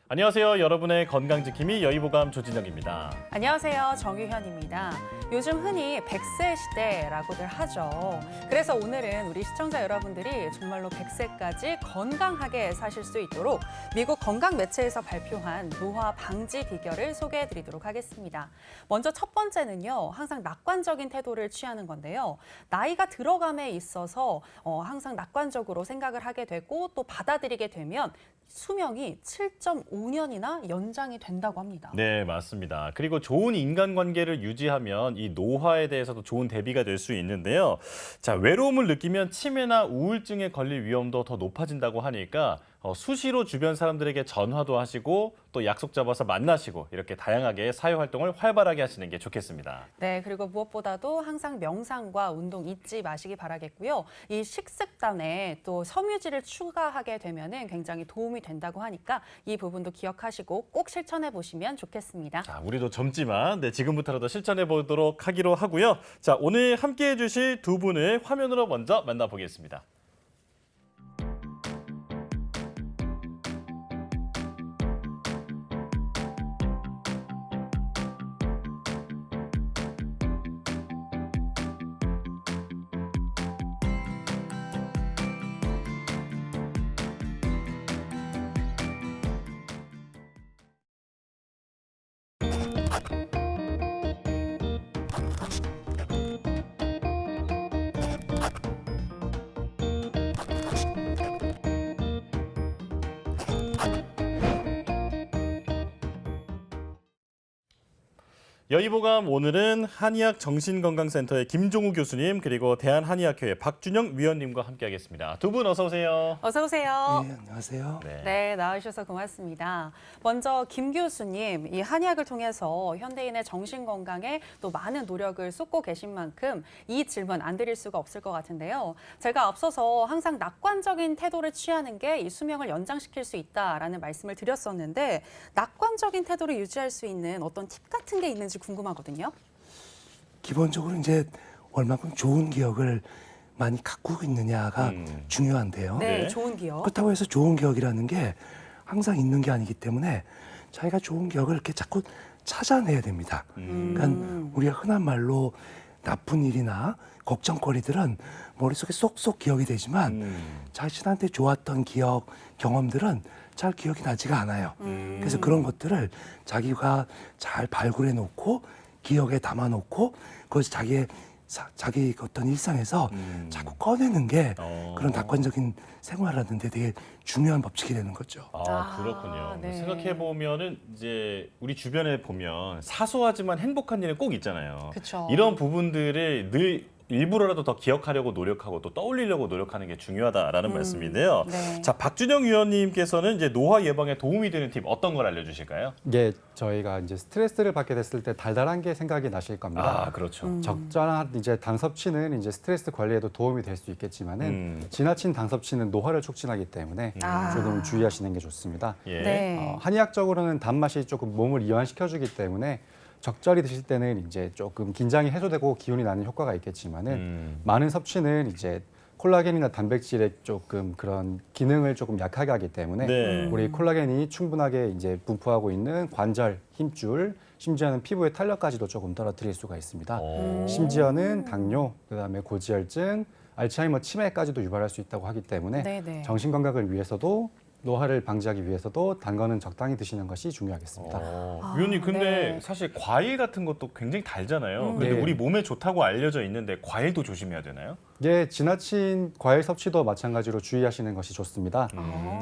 안녕하세요. 여러분의 건강지킴이 여의보감 조진영입니다. 안녕하세요. 정유현입니다. 요즘 흔히 100세 시대라고들 하죠. 그래서 오늘은 우리 시청자 여러분들이 정말로 100세까지 건강하게 사실 수 있도록 미국 건강 매체에서 발표한 노화 방지 비결을 소개해드리도록 하겠습니다. 먼저 첫 번째는요. 항상 낙관적인 태도를 취하는 건데요. 나이가 들어감에 있어서 항상 낙관적으로 생각을 하게 되고 또 받아들이게 되면 수명이 7.5년이나 연장이 된다고 합니다. 네, 맞습니다. 그리고 좋은 인간관계를 유지하면 이 노화에 대해서도 좋은 대비가 될 수 있는데요. 자, 외로움을 느끼면 치매나 우울증에 걸릴 위험도 더 높아진다고 하니까 수시로 주변 사람들에게 전화도 하시고 또 약속 잡아서 만나시고 이렇게 다양하게 사회활동을 활발하게 하시는 게 좋겠습니다. 네, 그리고 무엇보다도 항상 명상과 운동 잊지 마시기 바라겠고요. 이 식습관에 또 섬유질을 추가하게 되면은 굉장히 도움이 된다고 하니까 이 부분도 기억하시고 꼭 실천해 보시면 좋겠습니다. 자, 우리도 젊지만 지금부터라도 실천해 보도록 하기로 하고요. 자, 오늘 함께해 주실 두 분을 화면으로 먼저 만나보겠습니다. 여의보감 오늘은 한의학 정신건강센터의 김종우 교수님 그리고 대한한의학회의 박준영 위원님과 함께하겠습니다. 두 분 어서 오세요. 어서 오세요. 네, 안녕하세요. 네, 나와주셔서 고맙습니다. 먼저 김 교수님, 이 한의학을 통해서 현대인의 정신건강에 또 많은 노력을 쏟고 계신 만큼 이 질문 안 드릴 수가 없을 것 같은데요. 제가 앞서서 항상 낙관적인 태도를 취하는 게 이 수명을 연장시킬 수 있다라는 말씀을 드렸었는데 낙관적인 태도를 유지할 수 있는 어떤 팁 같은 게 있는지 궁금하거든요. 기본적으로 이제 얼마큼 좋은 기억을 많이 갖고 있느냐가 중요한데요. 네, 좋은 기억. 그렇다고 해서 좋은 기억이라는 게 항상 있는 게 아니기 때문에 자기가 좋은 기억을 이렇게 자꾸 찾아내야 됩니다. 그러니까 우리가 흔한 말로 나쁜 일이나 걱정거리들은 머릿속에 쏙쏙 기억이 되지만 자신한테 좋았던 기억, 경험들은 잘 기억이 나지가 않아요. 그래서 그런 것들을 자기가 잘 발굴해 놓고 기억에 담아 놓고 그것이 자기 어떤 일상에서 자꾸 꺼내는 게 그런 낙관적인 생활을 하는데 되게 중요한 법칙이 되는 거죠. 그렇군요. 네. 생각해 보면은 이제 우리 주변에 보면 사소하지만 행복한 일은 꼭 있잖아요. 그쵸. 이런 부분들을 늘 일부러라도 더 기억하려고 노력하고 또 떠올리려고 노력하는 게 중요하다라는 말씀인데요. 네. 자, 박준영 위원님께서는 이제 노화 예방에 도움이 되는 팁 어떤 걸 알려주실까요? 이게 저희가 이제 스트레스를 받게 됐을 때 달달한 게 생각이 나실 겁니다. 그렇죠. 적절한 이제 당 섭취는 이제 스트레스 관리에도 도움이 될 수 있겠지만은 지나친 당 섭취는 노화를 촉진하기 때문에 조금 주의하시는 게 좋습니다. 예. 네. 한의학적으로는 단맛이 조금 몸을 이완시켜주기 때문에 적절히 드실 때는 이제 조금 긴장이 해소되고 기운이 나는 효과가 있겠지만은 많은 섭취는 이제 콜라겐이나 단백질의 조금 그런 기능을 조금 약하게 하기 때문에 네. 우리 콜라겐이 충분하게 이제 분포하고 있는 관절, 힘줄, 심지어는 피부의 탄력까지도 조금 떨어뜨릴 수가 있습니다. 심지어는 당뇨, 그다음에 고지혈증, 알츠하이머 치매까지도 유발할 수 있다고 하기 때문에 네네. 정신 건강을 위해서도 노화를 방지하기 위해서도 단 거는 적당히 드시는 것이 중요하겠습니다. 위원님, 근데 네. 사실 과일 같은 것도 굉장히 달잖아요. 근데 네. 우리 몸에 좋다고 알려져 있는데 과일도 조심해야 되나요? 예, 지나친 과일 섭취도 마찬가지로 주의하시는 것이 좋습니다.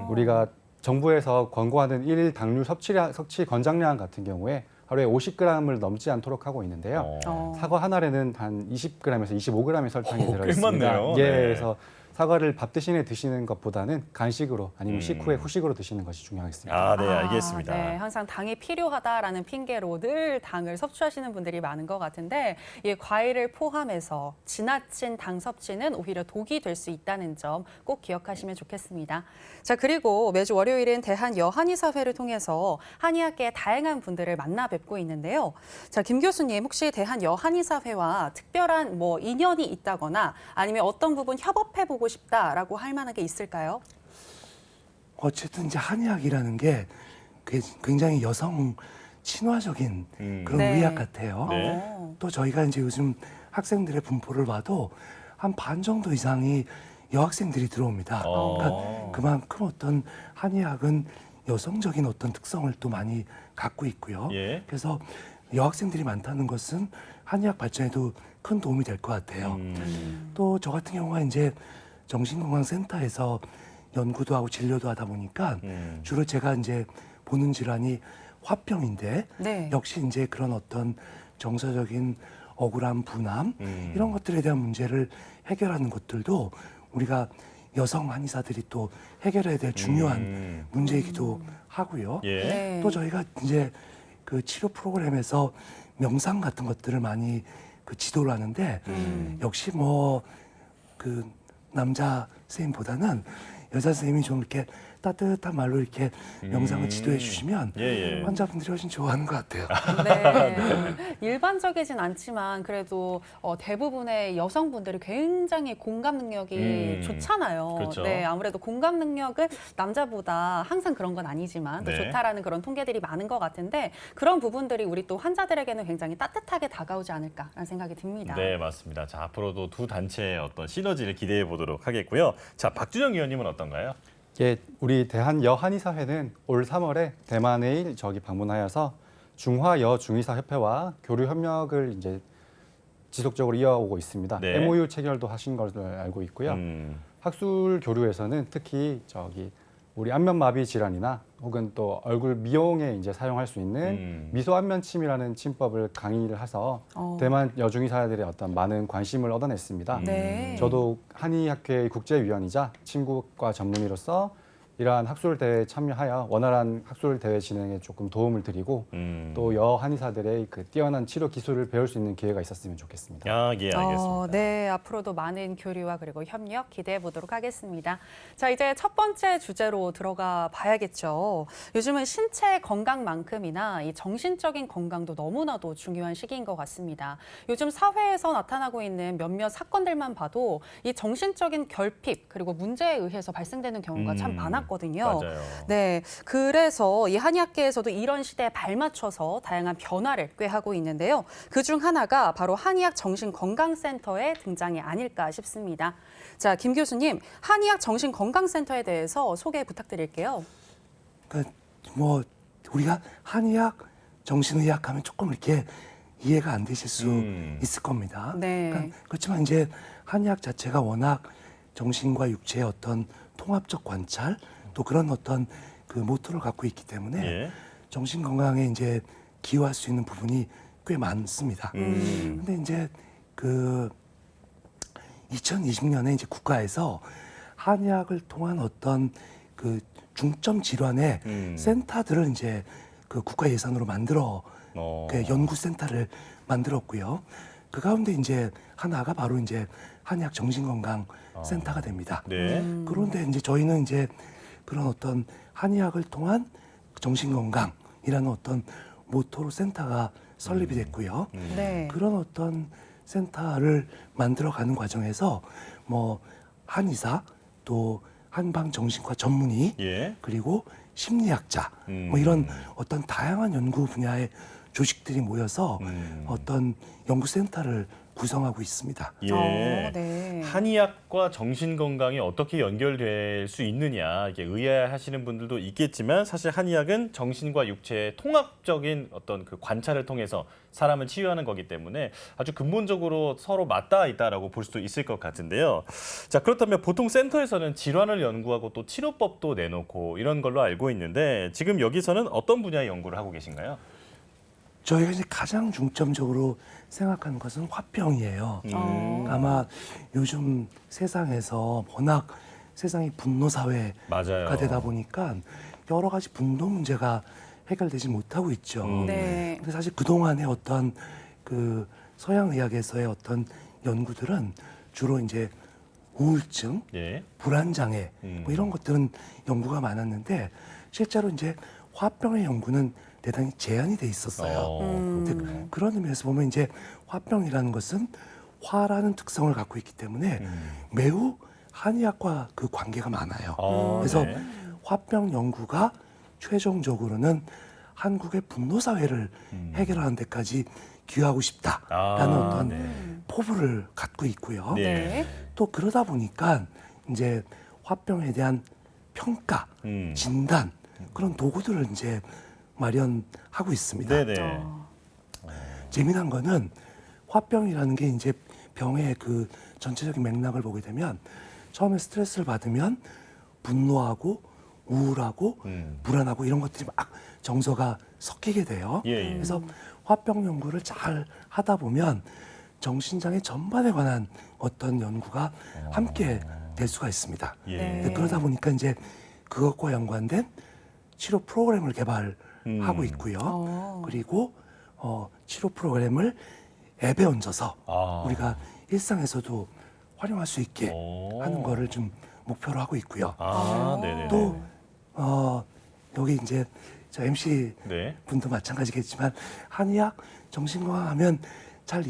우리가 정부에서 권고하는 일일 당류 섭취 권장량 같은 경우에 하루에 50g을 넘지 않도록 하고 있는데요. 사과 한 알에는 한 20g에서 25g의 설탕이 들어 꽤 있습니다. 많네요. 예, 네. 그래서 사과를 밥 대신에 드시는 것보다는 간식으로 아니면 식후에 후식으로 드시는 것이 중요하겠습니다. 네, 알겠습니다. 네, 항상 당이 필요하다라는 핑계로 늘 당을 섭취하시는 분들이 많은 것 같은데 이 과일을 포함해서 지나친 당 섭취는 오히려 독이 될 수 있다는 점 꼭 기억하시면 좋겠습니다. 자, 그리고 매주 월요일은 대한여한의사회를 통해서 한의학계의 다양한 분들을 만나 뵙고 있는데요. 자, 김 교수님 혹시 대한여한의사회와 특별한 인연이 있다거나 아니면 어떤 부분 협업해보고 싶다라고 할 만한 게 있을까요? 어쨌든 이제 한의학이라는 게 굉장히 여성 친화적인 그런 네. 의학 같아요. 네. 또 저희가 이제 요즘 학생들의 분포를 봐도 한 반 정도 이상이 여학생들이 들어옵니다. 그러니까 그만큼 어떤 한의학은 여성적인 어떤 특성을 또 많이 갖고 있고요. 예. 그래서 여학생들이 많다는 것은 한의학 발전에도 큰 도움이 될 것 같아요. 또 저 같은 경우가 이제 정신건강센터에서 연구도 하고 진료도 하다 보니까 주로 제가 이제 보는 질환이 화병인데 네. 역시 이제 그런 어떤 정서적인 억울함, 분함 이런 것들에 대한 문제를 해결하는 것들도 우리가 여성 한의사들이 또 해결해야 될 중요한 문제이기도 하고요. 예. 네. 또 저희가 이제 그 치료 프로그램에서 명상 같은 것들을 많이 그 지도를 하는데 역시 뭐 그 남자 선생님보다는 여자 선생님이 좀 이렇게 따뜻한 말로 이렇게 명상을 지도해 주시면 예, 예. 환자분들이 훨씬 좋아하는 것 같아요. 네. 일반적이진 않지만 그래도 대부분의 여성분들이 굉장히 공감 능력이 좋잖아요. 그렇죠. 네, 아무래도 공감 능력은 남자보다 항상 그런 건 아니지만 또 네. 좋다라는 그런 통계들이 많은 것 같은데 그런 부분들이 우리 또 환자들에게는 굉장히 따뜻하게 다가오지 않을까라는 생각이 듭니다. 네, 맞습니다. 자, 앞으로도 두 단체의 어떤 시너지를 기대해 보도록 하겠고요. 자, 박준영 의원님은 어떤가요? 예, 우리 대한 여한의사회는 올 3월에 대만에 방문하여서 중화 여중의사 협회와 교류 협력을 이제 지속적으로 이어오고 있습니다. 네. MOU 체결도 하신 걸로 알고 있고요. 학술 교류에서는 특히 우리 안면마비 질환이나 혹은 또 얼굴 미용에 이제 사용할 수 있는 미소 안면침이라는 침법을 강의를 해서 대만 여중의사들의 어떤 많은 관심을 얻어냈습니다. 네. 저도 한의학회 국제위원이자 친구과 전문의로서 이러한 학술 대회에 참여하여 원활한 학술 대회 진행에 조금 도움을 드리고 또 여한의사들의 그 뛰어난 치료 기술을 배울 수 있는 기회가 있었으면 좋겠습니다. 아, 예, 알겠습니다. 네, 앞으로도 많은 교류와 그리고 협력 기대해 보도록 하겠습니다. 자, 이제 첫 번째 주제로 들어가 봐야겠죠. 요즘은 신체 건강만큼이나 이 정신적인 건강도 너무나도 중요한 시기인 것 같습니다. 요즘 사회에서 나타나고 있는 몇몇 사건들만 봐도 이 정신적인 결핍 그리고 문제에 의해서 발생되는 경우가 참 많았거든요. 맞아요. 네, 그래서 이 한의학계에서도 이런 시대에 발맞춰서 다양한 변화를 꾀하고 있는데요. 그중 하나가 바로 한의학 정신건강센터의 등장이 아닐까 싶습니다. 자, 김 교수님, 한의학 정신건강센터에 대해서 소개 부탁드릴게요. 그러니까 뭐 우리가 한의학, 정신의학 하면 조금 이렇게 이해가 안 되실 수 있을 겁니다. 네. 그러니까 그렇지만 이제 한의학 자체가 워낙 정신과 육체의 어떤 통합적 관찰 또 그런 어떤 그 모토를 갖고 있기 때문에 예. 정신 건강에 이제 기여할 수 있는 부분이 꽤 많습니다. 근데 이제 그 2020년에 이제 국가에서 한의학을 통한 어떤 그 중점 질환의 센터들을 이제 그 국가 예산으로 만들어 그 연구센터를 만들었고요. 그 가운데 이제 하나가 바로 이제 한의학 정신건강센터가 됩니다. 네. 그런데 이제 저희는 이제 그런 어떤 한의학을 통한 정신건강이라는 어떤 모토로 센터가 설립이 됐고요. 네. 그런 어떤 센터를 만들어가는 과정에서 뭐 한의사 또 한방 정신과 전문의 예. 그리고 심리학자 뭐 이런 어떤 다양한 연구 분야의 조직들이 모여서 어떤 연구센터를 구성하고 있습니다. 예. 네. 한의학과 정신건강이 어떻게 연결될 수 있느냐 이게 의아해하시는 분들도 있겠지만 사실 한의학은 정신과 육체의 통합적인 어떤 그 관찰을 통해서 사람을 치유하는 거기 때문에 아주 근본적으로 서로 맞닿아 있다라고 볼 수도 있을 것 같은데요. 자, 그렇다면 보통 센터에서는 질환을 연구하고 또 치료법도 내놓고 이런 걸로 알고 있는데 지금 여기서는 어떤 분야의 연구를 하고 계신가요? 저희가 이제 가장 중점적으로 생각하는 것은 화병이에요. 아마 요즘 세상에서 워낙 세상이 분노 사회가 맞아요. 되다 보니까 여러 가지 분노 문제가 해결되지 못하고 있죠. 네. 근데 사실 그동안의 어떤 그 서양 의학에서의 어떤 연구들은 주로 이제 우울증, 예. 불안장애 뭐 이런 것들은 연구가 많았는데 실제로 이제 화병의 연구는 대단히 제한이 돼 있었어요. 근데 그런 의미에서 보면 이제 화병이라는 것은 화라는 특성을 갖고 있기 때문에 매우 한의학과 그 관계가 많아요. 그래서 네. 화병 연구가 최종적으로는 한국의 분노 사회를 해결하는 데까지 기여하고 싶다라는 어떤 네. 포부를 갖고 있고요. 네. 또 그러다 보니까 이제 화병에 대한 평가, 진단 그런 도구들을 이제 마련하고 있습니다. 네네. 재미난 거는 화병이라는 게 이제 병의 그 전체적인 맥락을 보게 되면 처음에 스트레스를 받으면 분노하고 우울하고 불안하고 이런 것들이 막 정서가 섞이게 돼요. 예, 예. 그래서 화병 연구를 잘 하다 보면 정신장애 전반에 관한 어떤 연구가 함께 될 수가 있습니다. 예. 네. 그러다 보니까 이제 그것과 연관된 치료 프로그램을 개발하고 있고요. 그리고 치료 프로그램을 앱에 얹어서 아. 우리가 일상에서도 활용할 수 있게 오. 하는 거를 좀 목표로 하고 있고요. 아, 네네. 또 여기 이제 저 MC 네. 분도 마찬가지겠지만 한의학 정신건강하면 잘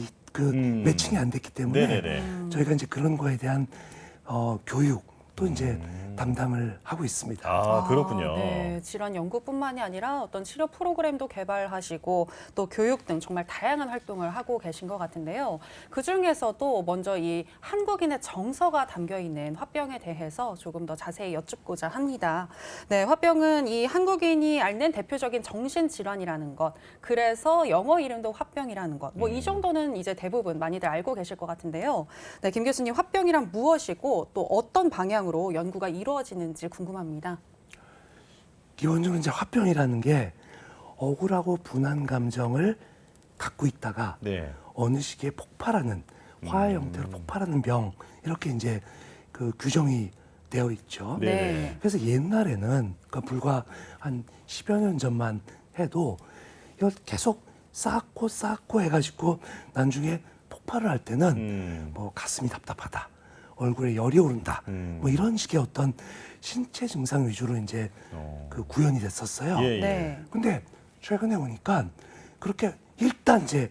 매칭이 안 됐기 때문에 네네네. 저희가 이제 그런 거에 대한 교육 또 이제 담당을 하고 있습니다. 아, 그렇군요. 네, 질환 연구뿐만이 아니라 어떤 치료 프로그램도 개발하시고 또 교육 등 정말 다양한 활동을 하고 계신 것 같은데요. 그중에서도 먼저 이 한국인의 정서가 담겨 있는 화병에 대해서 조금 더 자세히 여쭙고자 합니다. 네, 화병은 이 한국인이 앓는 대표적인 정신질환이라는 것, 그래서 영어 이름도 화병이라는 것, 뭐 이 정도는 이제 대부분 많이들 알고 계실 것 같은데요. 네, 김 교수님, 화병이란 무엇이고 또 어떤 방향으로 연구가 이루어지는지 궁금합니다. 기본적으로 이제 화병이라는 게 억울하고 분한 감정을 갖고 있다가 네. 어느 시기에 폭발하는 화의 형태로 폭발하는 병 이렇게 이제 그 규정이 되어 있죠. 네. 그래서 옛날에는 그러니까 불과 한 10여 년 전만 해도 이걸 계속 쌓고 해가지고 나중에 폭발을 할 때는 뭐 가슴이 답답하다, 얼굴에 열이 오른다, 뭐 이런 식의 어떤 신체 증상 위주로 이제 그 구현이 됐었어요. 예, 예. 네. 근데 최근에 오니까 그렇게 일단 이제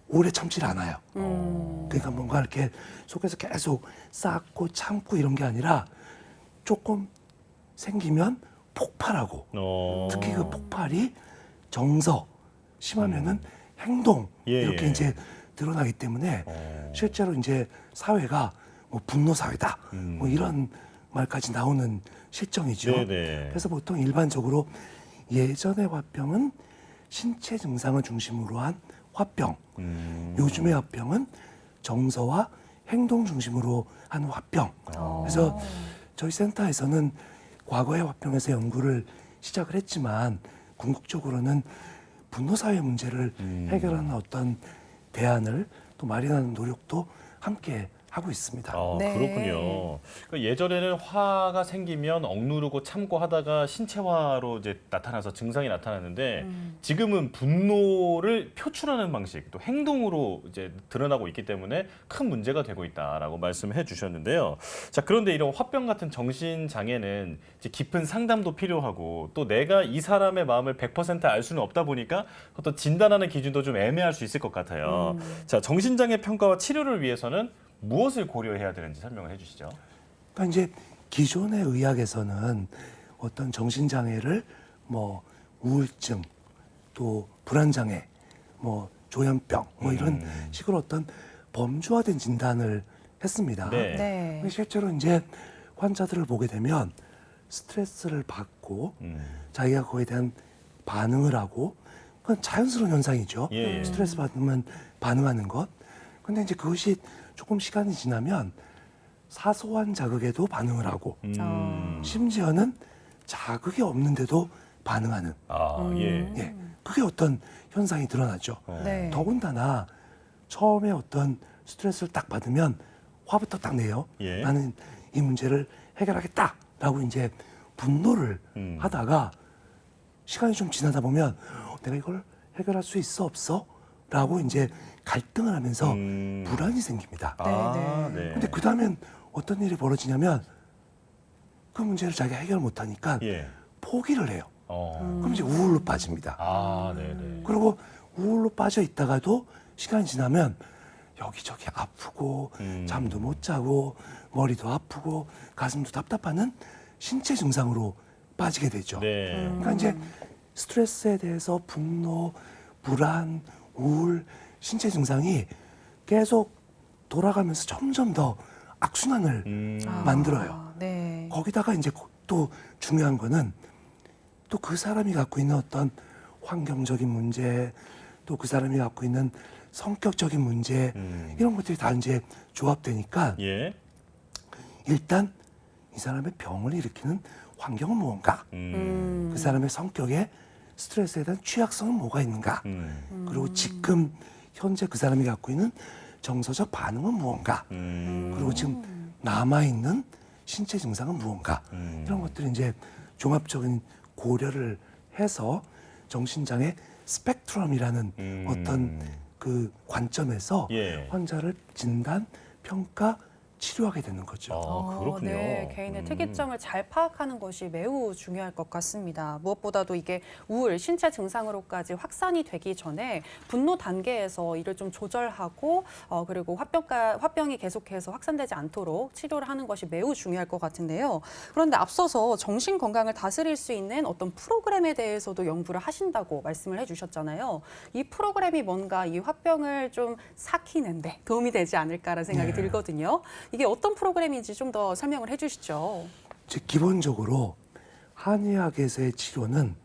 오래 참질 않아요. 그러니까 뭔가 이렇게 속에서 계속 쌓고 참고 이런 게 아니라 조금 생기면 폭발하고 특히 그 폭발이 정서 심하면은 행동 예, 이렇게 예. 이제 드러나기 때문에 실제로 이제 사회가 뭐 분노 사회다 뭐 이런 말까지 나오는 실정이죠. 네네. 그래서 보통 일반적으로 예전의 화병은 신체 증상을 중심으로 한 화병, 요즘의 화병은 정서와 행동 중심으로 한 화병. 그래서 저희 센터에서는 과거의 화병에서 연구를 시작을 했지만 궁극적으로는 분노사회 문제를 해결하는 어떤 대안을 또 마련하는 노력도 함께 하고 있습니다. 아, 네. 그렇군요. 그러니까 예전에는 화가 생기면 억누르고 참고 하다가 신체화로 이제 나타나서 증상이 나타났는데 지금은 분노를 표출하는 방식, 또 행동으로 이제 드러나고 있기 때문에 큰 문제가 되고 있다라고 말씀해 주셨는데요. 자, 그런데 이런 화병 같은 정신 장애는 이제 깊은 상담도 필요하고 또 내가 이 사람의 마음을 100% 알 수는 없다 보니까 어떤 진단하는 기준도 좀 애매할 수 있을 것 같아요. 자, 정신장애 평가와 치료를 위해서는 무엇을 고려해야 되는지 설명을 해주시죠. 그러니까 이제 기존의 의학에서는 어떤 정신장애를 뭐 우울증, 또 불안장애, 뭐 조현병, 뭐 이런 식으로 어떤 범주화된 진단을 했습니다. 네. 네. 근데 실제로 이제 환자들을 보게 되면 스트레스를 받고 자기가 그거에 대한 반응을 하고 그건 자연스러운 현상이죠. 예, 예. 스트레스 받으면 반응하는 것. 근데 이제 그것이 조금 시간이 지나면 사소한 자극에도 반응을 하고 심지어는 자극이 없는데도 반응하는 아, 예. 예, 그게 어떤 현상이 드러나죠. 네. 더군다나 처음에 어떤 스트레스를 딱 받으면 화부터 딱 내요. 예. 나는 이 문제를 해결하겠다라고 이제 분노를 하다가 시간이 좀 지나다 보면 내가 이걸 해결할 수 있어 없어? 라고 이제 갈등을 하면서 불안이 생깁니다. 아, 네. 근데 그 다음엔 어떤 일이 벌어지냐면 그 문제를 자기가 해결 못하니까 예. 포기를 해요. 어. 그럼 이제 우울로 빠집니다. 아, 네네. 그리고 우울로 빠져 있다가도 시간이 지나면 여기저기 아프고 잠도 못 자고 머리도 아프고 가슴도 답답하는 신체 증상으로 빠지게 되죠. 네. 그러니까 이제 스트레스에 대해서 분노, 불안, 우울, 신체 증상이 계속 돌아가면서 점점 더 악순환을 만들어요. 네. 거기다가 이제 또 중요한 거는 또 그 사람이 갖고 있는 어떤 환경적인 문제, 또 그 사람이 갖고 있는 성격적인 문제, 이런 것들이 다 이제 조합되니까 예. 일단 이 사람의 병을 일으키는 환경은 무언가, 그 사람의 성격에 스트레스에 대한 취약성은 뭐가 있는가, 그리고 지금 현재 그 사람이 갖고 있는 정서적 반응은 무언가, 그리고 지금 남아있는 신체 증상은 무언가, 이런 것들이 이제 종합적인 고려를 해서 정신장애 스펙트럼이라는 어떤 그 관점에서 예. 환자를 진단, 평가, 치료하게 되는 거죠. 그렇군요. 네, 개인의 특이점을 잘 파악하는 것이 매우 중요할 것 같습니다. 무엇보다도 이게 우울, 신체 증상으로까지 확산이 되기 전에 분노 단계에서 이를 좀 조절하고 그리고 화병이 계속해서 확산되지 않도록 치료를 하는 것이 매우 중요할 것 같은데요. 그런데 앞서서 정신 건강을 다스릴 수 있는 어떤 프로그램에 대해서도 연구를 하신다고 말씀을 해주셨잖아요. 이 프로그램이 뭔가 이 화병을 좀 삭히는데 도움이 되지 않을까라는 생각이 들거든요. 이게 어떤 프로그램인지 좀 더 설명을 해주시죠. 기본적으로 한의학에서의 치료는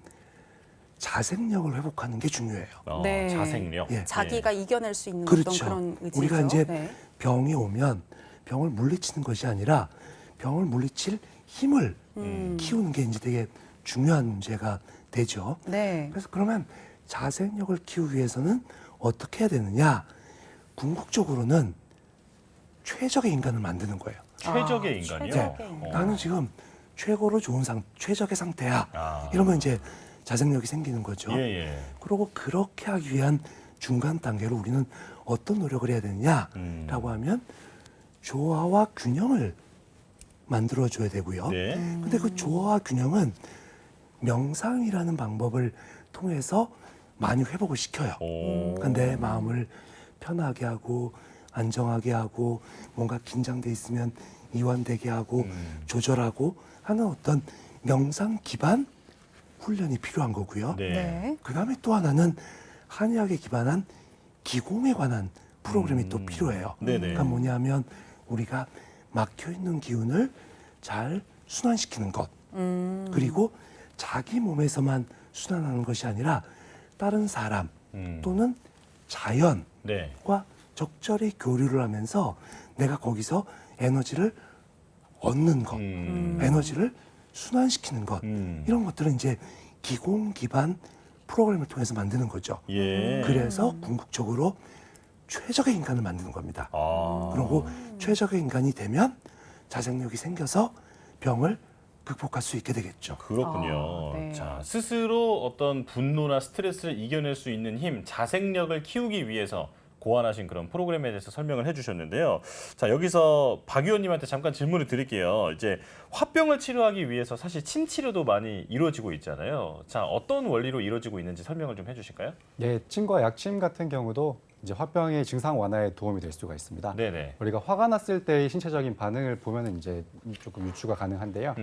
자생력을 회복하는 게 중요해요. 네. 자생력. 예. 자기가 이겨낼 수 있는 그렇죠. 어떤 그런 의지죠. 우리가 이제 네. 병이 오면 병을 물리치는 것이 아니라 병을 물리칠 힘을 키우는 게 이제 되게 중요한 문제가 되죠. 네. 그래서 그러면 자생력을 키우기 위해서는 어떻게 해야 되느냐? 궁극적으로는 최적의 인간을 만드는 거예요. 최적의 인간이요? 최적의 인간. 나는 지금 최고로 좋은 최적의 상태야. 아. 이러면 이제 자생력이 생기는 거죠. 예. 그리고 그렇게 하기 위한 중간 단계로 우리는 어떤 노력을 해야 되느냐라고 하면 조화와 균형을 만들어줘야 되고요. 네. 근데 그 조화와 균형은 명상이라는 방법을 통해서 많이 회복을 시켜요. 오. 그러니까 내 마음을 편하게 하고 안정하게 하고 뭔가 긴장돼 있으면 이완되게 하고 조절하고 하는 어떤 명상 기반 훈련이 필요한 거고요. 네. 네. 그다음에 또 하나는 한의학에 기반한 기공에 관한 프로그램이 또 필요해요. 네네. 그러니까 뭐냐면 우리가 막혀 있는 기운을 잘 순환시키는 것. 그리고 자기 몸에서만 순환하는 것이 아니라 다른 사람 또는 자연과 네. 적절히 교류를 하면서 내가 거기서 에너지를 얻는 것, 에너지를 순환시키는 것, 이런 것들은 이제 기공 기반 프로그램을 통해서 만드는 거죠. 예. 그래서 궁극적으로 최적의 인간을 만드는 겁니다. 아. 그리고 최적의 인간이 되면 자생력이 생겨서 병을 극복할 수 있게 되겠죠. 그렇군요. 네. 자, 스스로 어떤 분노나 스트레스를 이겨낼 수 있는 힘, 자생력을 키우기 위해서 고안하신 그런 프로그램에 대해서 설명을 해주셨는데요. 자, 여기서 박 의원님한테 잠깐 질문을 드릴게요. 이제 화병을 치료하기 위해서 사실 침 치료도 많이 이루어지고 있잖아요. 자, 어떤 원리로 이루어지고 있는지 설명을 좀 해주실까요? 예, 침과 약침 같은 경우도 이제 화병의 증상 완화에 도움이 될 수가 있습니다. 네네. 우리가 화가 났을 때의 신체적인 반응을 보면 이제 조금 유추가 가능한데요.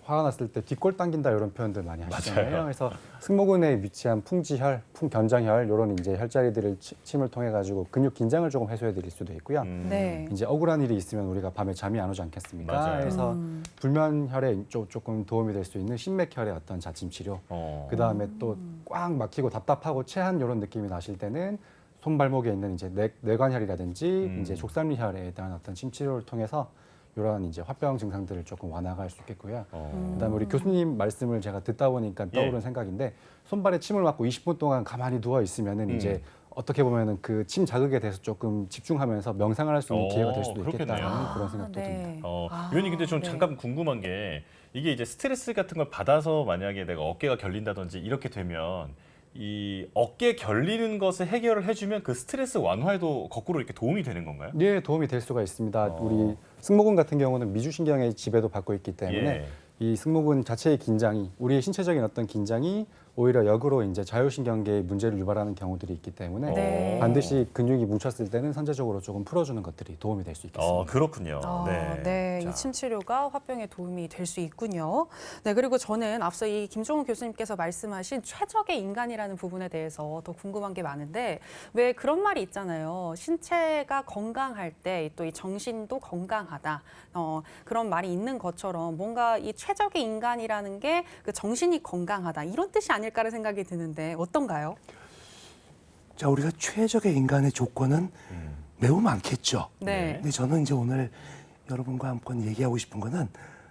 화가 났을 때 뒷골 당긴다 이런 표현들 많이 하시잖아요. 맞아요. 그래서 승모근에 위치한 풍지혈, 풍견장혈 이런 이제 혈자리들을 침을 통해 가지고 근육 긴장을 조금 해소해 드릴 수도 있고요. 네. 이제 억울한 일이 있으면 우리가 밤에 잠이 안 오지 않겠습니까? 맞아요. 그래서 불면혈에 조금 도움이 될 수 있는 신맥혈의 어떤 자침 치료. 그 다음에 또 꽉 막히고 답답하고 체한 이런 느낌이 나실 때는 손발목에 있는 이제 뇌관혈이라든지 이제 족삼리혈에 대한 어떤 침 치료를 통해서 이러한 이제 화병 증상들을 조금 완화할 수 있겠고요. 그다음에 우리 교수님 말씀을 제가 듣다 보니까 떠오른 생각인데 손발에 침을 맞고 20분 동안 가만히 누워 있으면은 이제 어떻게 보면은 그 침 자극에 대해서 조금 집중하면서 명상을 할 수 있는 기회가 될 수도 있겠다는 그렇겠네요. 그런 생각도 듭니다. 의원님 근데 좀 네. 잠깐 궁금한 게 이게 이제 스트레스 같은 걸 받아서 만약에 내가 어깨가 결린다든지 이렇게 되면 이 어깨 결리는 것을 해결을 해주면 그 스트레스 완화에도 거꾸로 이렇게 도움이 되는 건가요? 네, 도움이 될 수가 있습니다. 우리 승모근 같은 경우는 미주신경의 지배도 받고 있기 때문에 예. 이 승모근 자체의 긴장이 우리의 신체적인 어떤 긴장이 오히려 역으로 이제 자율신경계에 문제를 유발하는 경우들이 있기 때문에 네. 반드시 근육이 뭉쳤을 때는 선제적으로 조금 풀어주는 것들이 도움이 될 수 있겠습니다. 그렇군요. 네, 자, 이 침 치료가 화병에 도움이 될 수 있군요. 네, 그리고 저는 앞서 이 김종훈 교수님께서 말씀하신 최적의 인간이라는 부분에 대해서 더 궁금한 게 많은데 왜 그런 말이 있잖아요. 신체가 건강할 때 또 이 정신도 건강하다. 그런 말이 있는 것처럼 뭔가 이 최적의 인간이라는 게 그 정신이 건강하다 이런 뜻이 아닐까라는 생각이 드는데 어떤가요? 자, 우리가 최적의 인간의 조건은 매우 많겠죠. 네. 근데 저는 이제 오늘 여러분과 한번 얘기하고 싶은 거는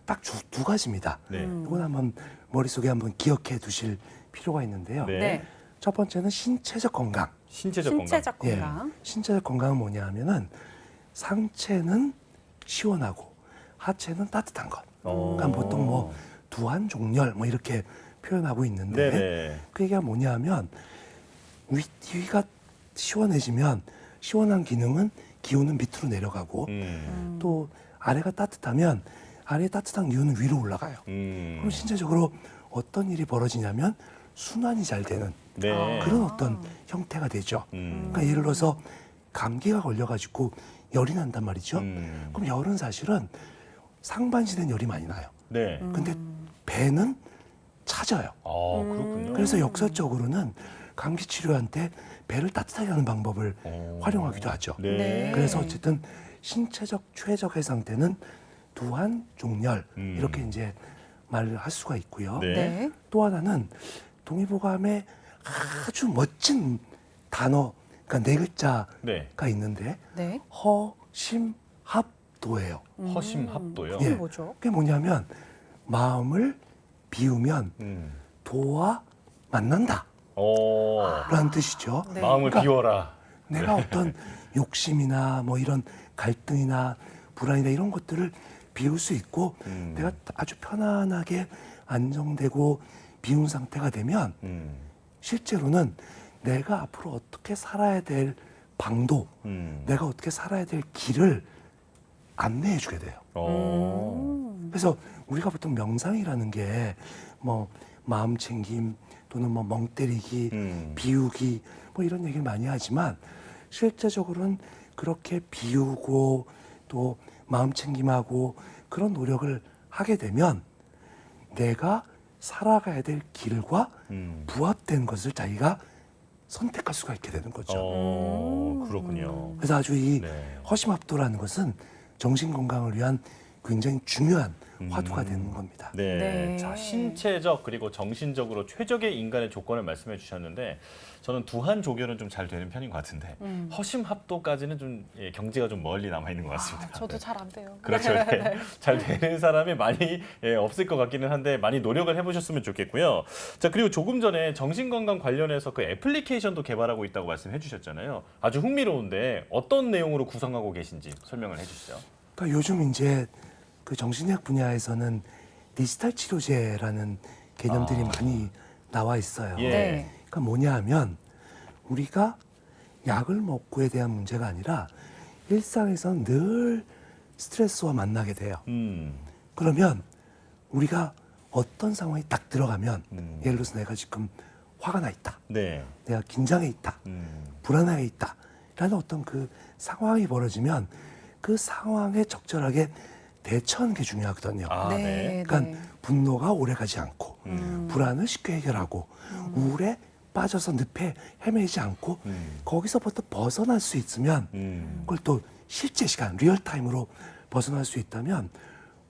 딱 두 가지입니다. 네. 이건 한번 머릿속에 한번 기억해 두실 필요가 있는데요. 네. 네. 첫 번째는 신체적 건강. 신체적 신체적 예, 건강. 신체적 건강은 뭐냐 하면은 상체는 시원하고 하체는 따뜻한 것. 그러니까 보통 뭐 두한종렬 뭐 이렇게 표현하고 있는데 네네. 그 얘기가 뭐냐 하면 위가 시원해지면 시원한 기운은 밑으로 내려가고 또 아래가 따뜻하면 아래의 따뜻한 기운은 위로 올라가요. 그럼 신체적으로 어떤 일이 벌어지냐면 순환이 잘 되는 네. 그런 어떤 형태가 되죠. 그러니까 예를 들어서 감기가 걸려가지고 열이 난단 말이죠. 그럼 열은 사실은 상반신엔 열이 많이 나요. 네. 근데 배는 차져요. 그렇군요. 그래서 역사적으로는 감기 치료할 때 배를 따뜻하게 하는 방법을 활용하기도 하죠. 네. 네. 그래서 어쨌든 신체적 최적의 상태는 두한종렬 이렇게 이제 말을 할 수가 있고요. 네. 네. 또 하나는 동의보감에 아주 멋진 단어, 그러니까 네 글자가 네. 있는데 네. 허심합도예요. 허심합도요. 예. 그게 뭐죠? 그게 뭐냐면 마음을 비우면 도와 만난다 라는 뜻이죠. 네. 마음을 그러니까 비워라. 내가 어떤 욕심이나 뭐 이런 갈등이나 불안이나 이런 것들을 비울 수 있고 내가 아주 편안하게 안정되고 비운 상태가 되면 실제로는 내가 앞으로 어떻게 살아야 될 방도 내가 어떻게 살아야 될 길을 안내해 주게 돼요. 그래서 우리가 보통 명상이라는 게 뭐 마음 챙김 또는 뭐 멍 때리기, 비우기 뭐 이런 얘기를 많이 하지만 실제적으로는 그렇게 비우고 또 마음 챙김하고 그런 노력을 하게 되면 내가 살아가야 될 길과 부합된 것을 자기가 선택할 수가 있게 되는 거죠. 그렇군요. 그래서 아주 이 네. 허심합도라는 것은 정신 건강을 위한 굉장히 중요한 화두가 되는 겁니다. 네. 네. 자, 신체적 그리고 정신적으로 최적의 인간의 조건을 말씀해 주셨는데 저는 두한 조결은 좀 잘 되는 편인 것 같은데 허심합도까지는 좀 경지가 좀 멀리 남아 있는 것 같습니다. 저도 네. 잘 안 돼요. 그렇죠. 네. 잘 되는 사람이 많이 없을 것 같기는 한데 많이 노력을 해보셨으면 좋겠고요. 자, 그리고 조금 전에 정신건강 관련해서 그 애플리케이션도 개발하고 있다고 말씀해 주셨잖아요. 아주 흥미로운데 어떤 내용으로 구성하고 계신지 설명을 해주시죠. 그러니까 요즘 이제 그 정신의학 분야에서는 디지털 치료제라는 개념들이 많이 나와 있어요. 예. 네. 그러니까 뭐냐 하면 우리가 약을 먹고에 대한 문제가 아니라 일상에서는 늘 스트레스와 만나게 돼요. 그러면 우리가 어떤 상황이 딱 들어가면 예를 들어서 내가 지금 화가 나 있다. 네. 내가 긴장해 있다. 불안하게 있다. 라는 어떤 그 상황이 벌어지면 그 상황에 적절하게 대처하는 게 중요하거든요. 아, 네. 네. 그러니까 분노가 오래가지 않고 불안을 쉽게 해결하고 우울에 빠져서 늪에 헤매지 않고 거기서부터 벗어날 수 있으면 그걸 또 실제 시간 리얼타임으로 벗어날 수 있다면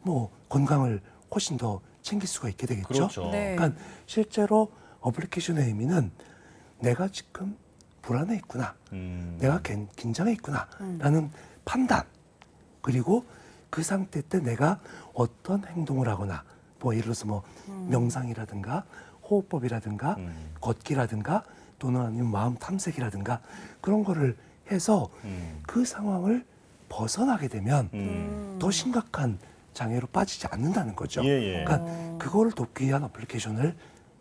뭐 건강을 훨씬 더 챙길 수가 있게 되겠죠. 그렇죠. 네. 그러니까 실제로 어플리케이션의 의미는 내가 지금 불안해 있구나, 내가 긴장해 있구나 라는 판단, 그리고 그 상태 때 내가 어떤 행동을 하거나 뭐 예를 들어서 뭐 명상이라든가 호흡법이라든가 걷기라든가 또는 아니면 마음 탐색이라든가 그런 거를 해서 그 상황을 벗어나게 되면 더 심각한 장애로 빠지지 않는다는 거죠. 예, 예. 그러니까 그거를 돕기 위한 어플리케이션을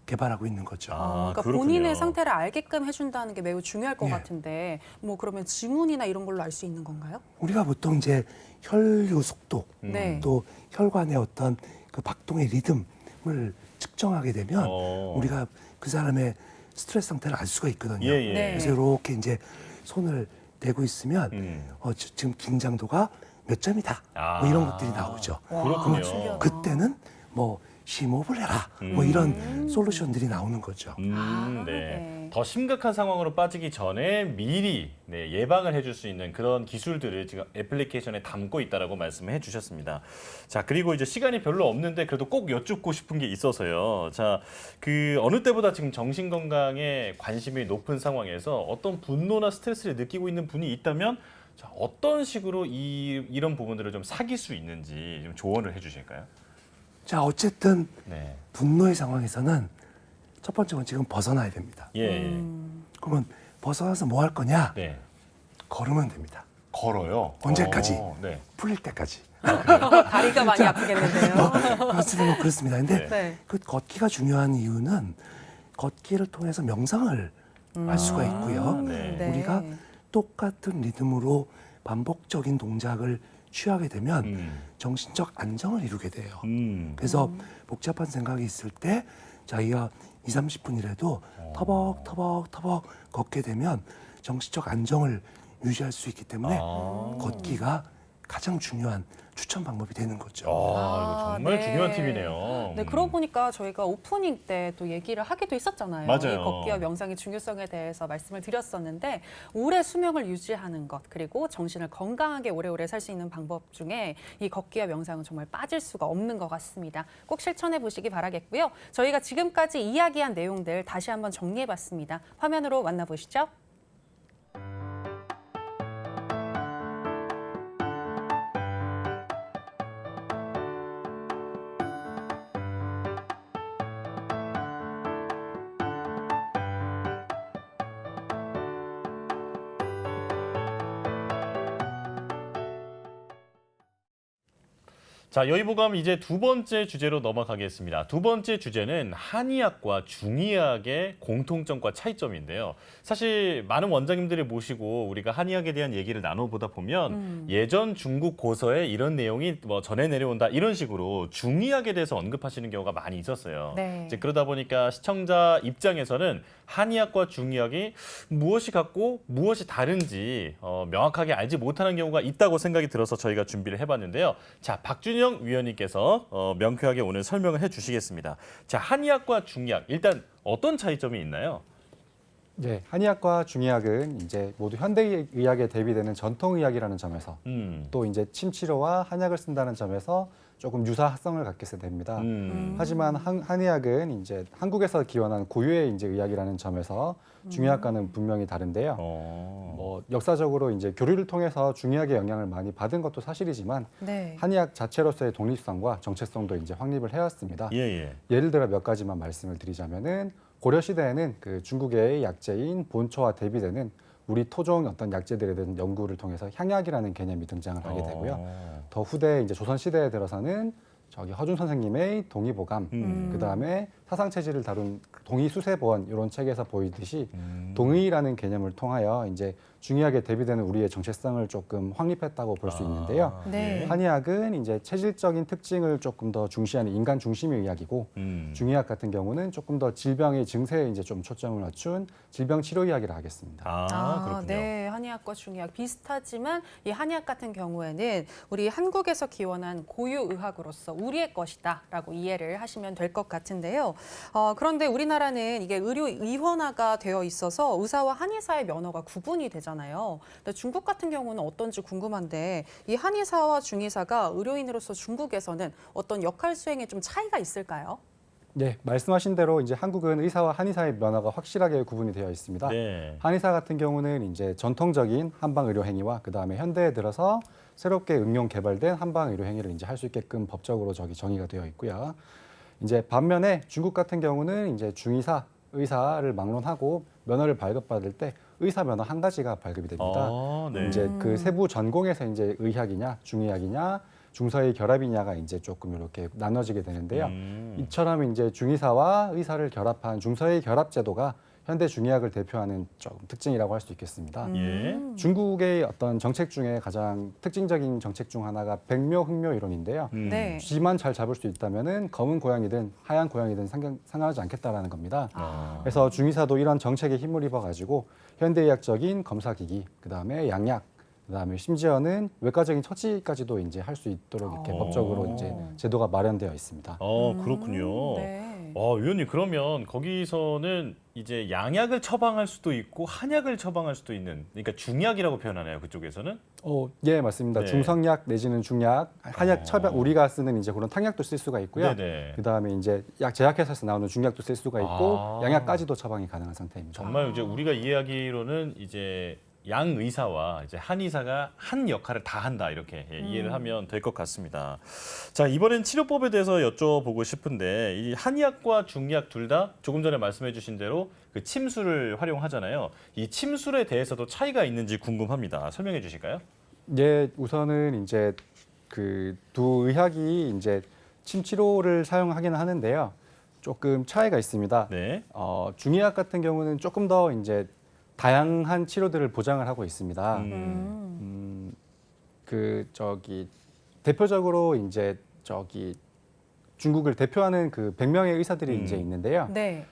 개발하고 있는 거죠. 그러니까 그렇군요. 본인의 상태를 알게끔 해준다는 게 매우 중요할 것 예. 같은데 뭐 그러면 지문이나 이런 걸로 알 수 있는 건가요? 우리가 보통 이제 혈류 속도 네. 또 혈관의 어떤 그 박동의 리듬을 측정하게 되면 우리가 그 사람의 스트레스 상태를 알 수가 있거든요. 예, 예. 네. 그래서 이렇게 이제 손을 대고 있으면 지금 긴장도가 몇 점이다. 뭐 이런 것들이 나오죠. 그렇군요. 신기하다. 그때는 뭐 심호흡을 해라. 뭐 이런 솔루션들이 나오는 거죠. 네. 네. 더 심각한 상황으로 빠지기 전에 미리 예방을 해줄 수 있는 그런 기술들을 지금 애플리케이션에 담고 있다라고 말씀을 해주셨습니다. 자, 그리고 이제 시간이 별로 없는데 그래도 꼭 여쭙고 싶은 게 있어서요. 자, 그 어느 때보다 지금 정신 건강에 관심이 높은 상황에서 어떤 분노나 스트레스를 느끼고 있는 분이 있다면 자, 어떤 식으로 이런 부분들을 좀 사귈 수 있는지 좀 조언을 해주실까요? 자, 어쨌든 네. 분노의 상황에서는 첫 번째 건 지금 벗어나야 됩니다. 예. 그러면 벗어나서 뭐 할 거냐? 네. 걸으면 됩니다. 걸어요. 언제까지? 네. 풀릴 때까지. 다리가 많이 아프겠는데요. 그렇습니다. 그렇습니다. 근데 네. 그 걷기가 중요한 이유는 걷기를 통해서 명상을 할 수가 있고요. 네. 우리가 똑같은 리듬으로 반복적인 동작을 취하게 되면 정신적 안정을 이루게 돼요. 그래서 복잡한 생각이 있을 때 자기가 2, 30분이라도 터벅터벅 걷게 되면 정신적 안정을 유지할 수 있기 때문에 걷기가 가장 중요한 추천 방법이 되는 거죠. 이거 정말 네. 중요한 팁이네요. 네, 그러고 보니까 저희가 오프닝 때 또 얘기를 하기도 했었잖아요. 맞아요. 이 걷기와 명상의 중요성에 대해서 말씀을 드렸었는데 오래 수명을 유지하는 것 그리고 정신을 건강하게 오래오래 살 수 있는 방법 중에 이 걷기와 명상은 정말 빠질 수가 없는 것 같습니다. 꼭 실천해 보시기 바라겠고요. 저희가 지금까지 이야기한 내용들 다시 한번 정리해봤습니다. 화면으로 만나보시죠. 자, 여의보감 이제 두 번째 주제로 넘어가겠습니다. 두 번째 주제는 한의학과 중의학의 공통점과 차이점인데요. 사실 많은 원장님들을 모시고 우리가 한의학에 대한 얘기를 나눠보다 보면 예전 중국 고서에 이런 내용이 뭐 전해 내려온다 이런 식으로 중의학에 대해서 언급하시는 경우가 많이 있었어요. 네. 이제 그러다 보니까 시청자 입장에서는 한의학과 중의학이 무엇이 같고 무엇이 다른지 명확하게 알지 못하는 경우가 있다고 생각이 들어서 저희가 준비를 해봤는데요. 자, 박준영 위원님께서 명쾌하게 오늘 설명을 해주시겠습니다. 자, 한의학과 중의학 일단 어떤 차이점이 있나요? 네, 한의학과 중의학은 이제 모두 현대의학에 대비되는 전통의학이라는 점에서 또 이제 침치료와 한약을 쓴다는 점에서 조금 유사성을 갖게 됩니다. 하지만 한의학은 이제 한국에서 기원한 고유의 이제 의학이라는 점에서 중의학과는 분명히 다른데요. 뭐 역사적으로 이제 교류를 통해서 중의학의 영향을 많이 받은 것도 사실이지만 네. 한의학 자체로서의 독립성과 정체성도 이제 확립을 해왔습니다. 예. 예를 들어 몇 가지만 말씀을 드리자면은 고려 시대에는 그 중국의 약재인 본초와 대비되는 우리 토종 어떤 약재들에 대한 연구를 통해서 향약이라는 개념이 등장을 하게 되고요. 더 후대 이제 조선 시대에 들어서는 저기 허준 선생님의 동의보감, 그다음에 사상체질을 다룬 동의수세본 이런 책에서 보이듯이 동의라는 개념을 통하여 이제 중의학에 대비되는 우리의 정체성을 조금 확립했다고 볼 수 있는데요. 네. 한의학은 이제 체질적인 특징을 조금 더 중시하는 인간 중심의 의학이고 중의학 같은 경우는 조금 더 질병의 증세에 이제 좀 초점을 맞춘 질병 치료 이야기를 하겠습니다. 그렇군요. 네, 한의학과 중의학 비슷하지만 이 한의학 같은 경우에는 우리 한국에서 기원한 고유 의학으로서 우리의 것이다라고 이해를 하시면 될 것 같은데요. 그런데 우리나라는 이게 의료 의원화가 되어 있어서 의사와 한의사의 면허가 구분이 되잖아요. 근데 중국 같은 경우는 어떤지 궁금한데 이 한의사와 중의사가 의료인으로서 중국에서는 어떤 역할 수행에 좀 차이가 있을까요? 네, 말씀하신 대로 이제 한국은 의사와 한의사의 면허가 확실하게 구분이 되어 있습니다. 네. 한의사 같은 경우는 이제 전통적인 한방 의료 행위와 그다음에 현대에 들어서 새롭게 응용 개발된 한방 의료 행위를 이제 할 수 있게끔 법적으로 정의가 되어 있고요. 이제 반면에 중국 같은 경우는 이제 중의사, 의사를 막론하고 면허를 발급받을 때 의사 면허 한 가지가 발급이 됩니다. 네. 이제 그 세부 전공에서 이제 의학이냐, 중의학이냐, 중서의 결합이냐가 이제 조금 이렇게 나눠지게 되는데요. 이처럼 이제 중의사와 의사를 결합한 중서의 결합 제도가 현대 중의학을 대표하는 좀 특징이라고 할 수 있겠습니다. 예. 중국의 어떤 정책 중에 가장 특징적인 정책 중 하나가 백묘 흑묘 이론인데요. 네. 쥐만 잘 잡을 수 있다면은 검은 고양이든 하얀 고양이든 상관하지 않겠다라는 겁니다. 그래서 중의사도 이런 정책에 힘을 입어가지고 현대의학적인 검사기기, 그다음에 양약, 그다음에 심지어는 외과적인 처치까지도 이제 할 수 있도록 이렇게 법적으로 이제 제도가 마련되어 있습니다. 그렇군요. 네. 위원님 그러면 거기서는 이제 양약을 처방할 수도 있고 한약을 처방할 수도 있는, 그러니까 중약이라고 표현하나요, 그쪽에서는? 예, 맞습니다. 네. 중성약 내지는 중약, 한약 처방 우리가 쓰는 이제 그런 탕약도 쓸 수가 있고요. 네네. 그다음에 이제 제약회사에서 나오는 중약도 쓸 수가 있고 아. 양약까지도 처방이 가능한 상태입니다. 정말 이제 우리가 이해하기로는 이제 양 의사와 이제 한 의사가 한 역할을 다 한다, 이렇게 이해를 하면 될 것 같습니다. 자, 이번엔 치료법에 대해서 여쭤보고 싶은데, 이 한의학과 중의학 둘 다 조금 전에 말씀해주신 대로 그 침술을 활용하잖아요. 이 침술에 대해서도 차이가 있는지 궁금합니다. 설명해 주실까요? 예, 우선은 이제 그 두 의학이 이제 침 치료를 사용하기는 하는데요. 조금 차이가 있습니다. 네. 중의학 같은 경우는 조금 더 이제 다양한 치료들을 보장을 하고 있습니다. 대표적으로 이제 중국을 대표하는 그 100명의 의사들이 이제 있는데요. 네.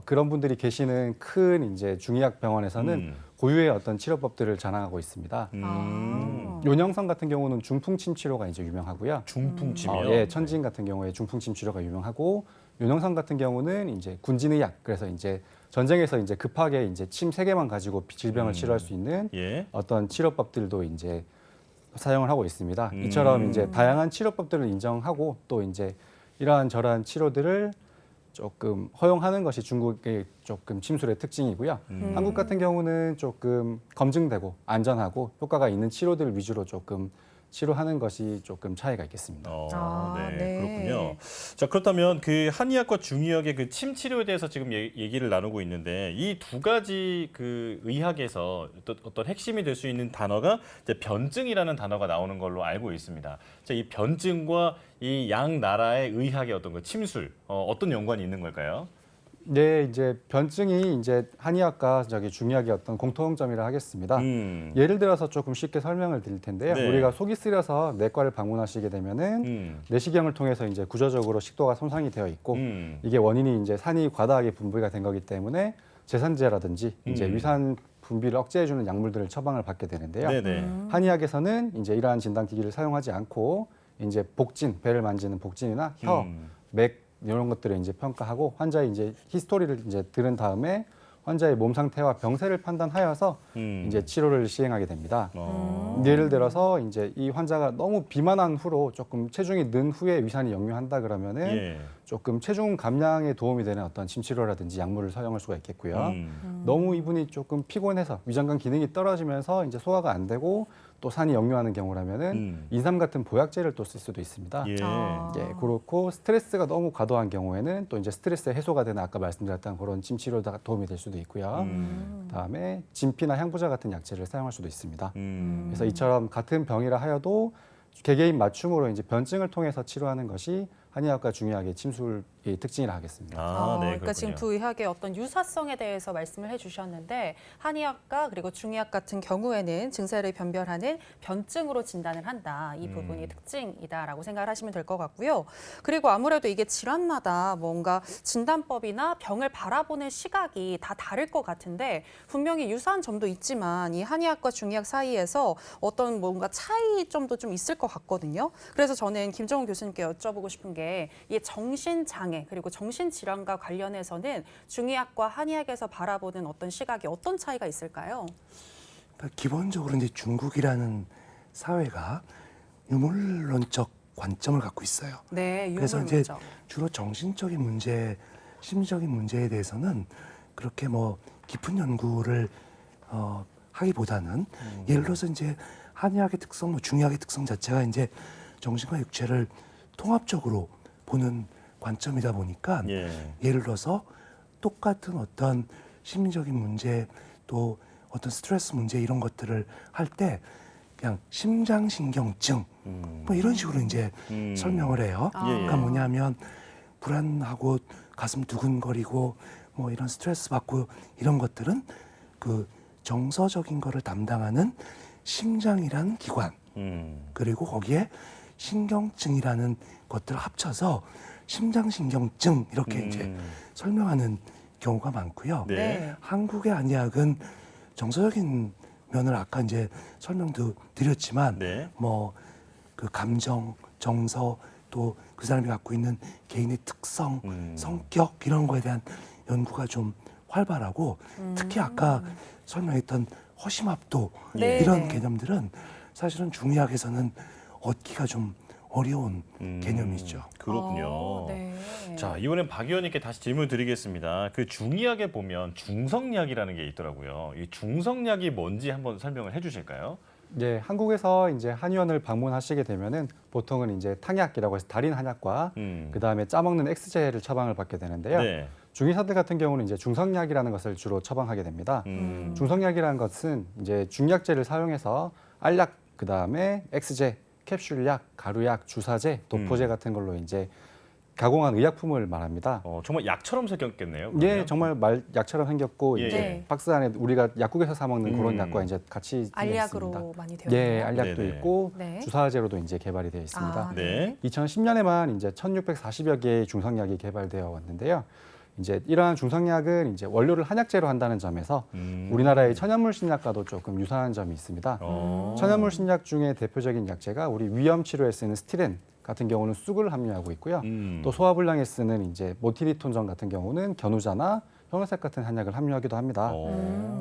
그런 분들이 계시는 큰 이제 중의학 병원에서는 고유의 어떤 치료법들을 자랑하고 있습니다. 요녕성 같은 경우는 중풍침 치료가 이제 유명하고요. 중풍침이요? 예, 천진 같은 경우에 중풍침 치료가 유명하고, 요녕성 같은 경우는 이제 군진의학, 그래서 이제 전쟁에서 이제 급하게 이제 침 3개만 가지고 질병을 치료할 수 있는 예. 어떤 치료법들도 이제 사용을 하고 있습니다. 이처럼 이제 다양한 치료법들을 인정하고 또 이제 이러한 저러한 치료들을 조금 허용하는 것이 중국의 조금 침술의 특징이고요. 한국 같은 경우는 조금 검증되고 안전하고 효과가 있는 치료들 위주로 조금 치료하는 것이 조금 차이가 있겠습니다. 네, 네. 그렇군요. 자, 그렇다면 그 한의학과 중의학의 그 침 치료에 대해서 지금 얘기를 나누고 있는데, 이 두 가지 그 의학에서 어떤 핵심이 될 수 있는 단어가 이제 변증이라는 단어가 나오는 걸로 알고 있습니다. 자, 이 변증과 이 양 나라의 의학의 어떤 그 침술, 어떤 연관이 있는 걸까요? 네, 이제 변증이 이제 한의학과 중의학의 어떤 공통점이라 하겠습니다. 예를 들어서 조금 쉽게 설명을 드릴 텐데요. 네. 우리가 속이 쓰려서 내과를 방문하시게 되면은 내시경을 통해서 이제 구조적으로 식도가 손상이 되어 있고, 이게 원인이 이제 산이 과다하게 분비가 된 거기 때문에 제산제라든지 이제 위산 분비를 억제해주는 약물들을 처방을 받게 되는데요. 네네. 한의학에서는 이제 이러한 진단기기를 사용하지 않고 이제 복진, 배를 만지는 복진이나 혀, 맥 이런 것들을 이제 평가하고 환자의 이제 히스토리를 이제 들은 다음에 환자의 몸 상태와 병세를 판단하여서 이제 치료를 시행하게 됩니다. 예를 들어서 이제 이 환자가 너무 비만한 후로 조금 체중이 는 후에 위산이 역류한다 그러면은 예. 조금 체중 감량에 도움이 되는 어떤 침치료라든지 약물을 사용할 수가 있겠고요. 너무 이분이 조금 피곤해서 위장관 기능이 떨어지면서 이제 소화가 안 되고 또 산이 역류하는 경우라면은 인삼 같은 보약제를 또 쓸 수도 있습니다. 예. 예, 그렇고 스트레스가 너무 과도한 경우에는 또 이제 스트레스 해소가 되는 아까 말씀드렸던 그런 침치료가 도움이 될 수도 있고요. 그다음에 진피나 향부자 같은 약재를 사용할 수도 있습니다. 그래서 이처럼 같은 병이라 하여도 개개인 맞춤으로 이제 변증을 통해서 치료하는 것이 한의학과 중의학의 침술의 특징이라 하겠습니다. 네, 그러니까 지금 그렇군요. 두 의학의 어떤 유사성에 대해서 말씀을 해주셨는데, 한의학과 그리고 중의학 같은 경우에는 증세를 변별하는 변증으로 진단을 한다. 이 부분이 특징이다라고 생각을 하시면 될 것 같고요. 그리고 아무래도 이게 질환마다 뭔가 진단법이나 병을 바라보는 시각이 다 다를 것 같은데, 분명히 유사한 점도 있지만 이 한의학과 중의학 사이에서 어떤 뭔가 차이점도 좀 있을 것 같거든요. 그래서 저는 김정훈 교수님께 여쭤보고 싶은 게, 이 정신장애 그리고 정신질환과 관련해서는 중의학과 한의학에서 바라보는 어떤 시각이 어떤 차이가 있을까요? 그러니까 기본적으로 이제 중국이라는 사회가 유물론적 관점을 갖고 있어요. 네, 그래서 이제 유물론적. 주로 정신적인 문제, 심리적인 문제에 대해서는 그렇게 뭐 깊은 연구를 하기보다는 예를 들어서 이제 한의학의 특성, 뭐 중의학의 특성 자체가 이제 정신과 육체를 통합적으로 보는 관점이다 보니까 예를 들어서 똑같은 어떤 심리적인 문제 또 어떤 스트레스 문제 이런 것들을 할 때 그냥 심장신경증 뭐 이런 식으로 이제 설명을 해요. 그러니까 뭐냐면 불안하고 가슴 두근거리고 뭐 이런 스트레스 받고 이런 것들은 그 정서적인 거를 담당하는 심장이라는 기관 그리고 거기에 신경증이라는 것들을 합쳐서 심장신경증 이렇게 이제 설명하는 경우가 많고요. 네. 한국의 한의학은 정서적인 면을 아까 이제 설명도 드렸지만 네. 뭐 그 감정, 정서 또 그 사람이 갖고 있는 개인의 특성, 성격 이런 거에 대한 연구가 좀 활발하고 특히 아까 설명했던 허심압도 네. 이런 개념들은 사실은 중의학에서는 얻기가 좀 어려운 개념이죠. 그렇군요. 네. 자, 이번엔 박 의원님께 다시 질문 드리겠습니다. 그 중의학에 보면 중성약이라는 게 있더라고요. 이 중성약이 뭔지 한번 설명을 해주실까요? 예, 한국에서 이제 한의원을 방문하시게 되면은 보통은 이제 탕약이라고 해서 달인 한약과 그다음에 짜먹는 엑스제를 처방을 받게 되는데요. 네. 중의사들 같은 경우는 이제 중성약이라는 것을 주로 처방하게 됩니다. 중성약이라는 것은 이제 중약제를 사용해서 알약, 그다음에 엑스제, 캡슐약, 가루약, 주사제, 도포제 같은 걸로 이제 가공한 의약품을 말합니다. 정말 약처럼 생겼겠네요. 예, 그러면? 정말 말 약처럼 생겼고 예, 이제 예. 박스 안에 우리가 약국에서 사 먹는 그런 약과 이제 같이 알약으로 있습니다. 많이 되어 예, 있나요? 알약도 네네. 있고 네. 주사제로도 이제 개발이 되어 있습니다. 아, 네. 2010년에만 이제 1,640여 개의 중성약이 개발되어 왔는데요. 이제 이러한 중성약은 이제 원료를 한약재로 한다는 점에서 우리나라의 천연물 신약과도 조금 유사한 점이 있습니다. 천연물 신약 중에 대표적인 약재가 우리 위염 치료에 쓰는 스티렌 같은 경우는 쑥을 함유하고 있고요. 또 소화불량에 쓰는 이제 모티리톤전 같은 경우는 견우자나 형용색 같은 한약을 함유하기도 합니다.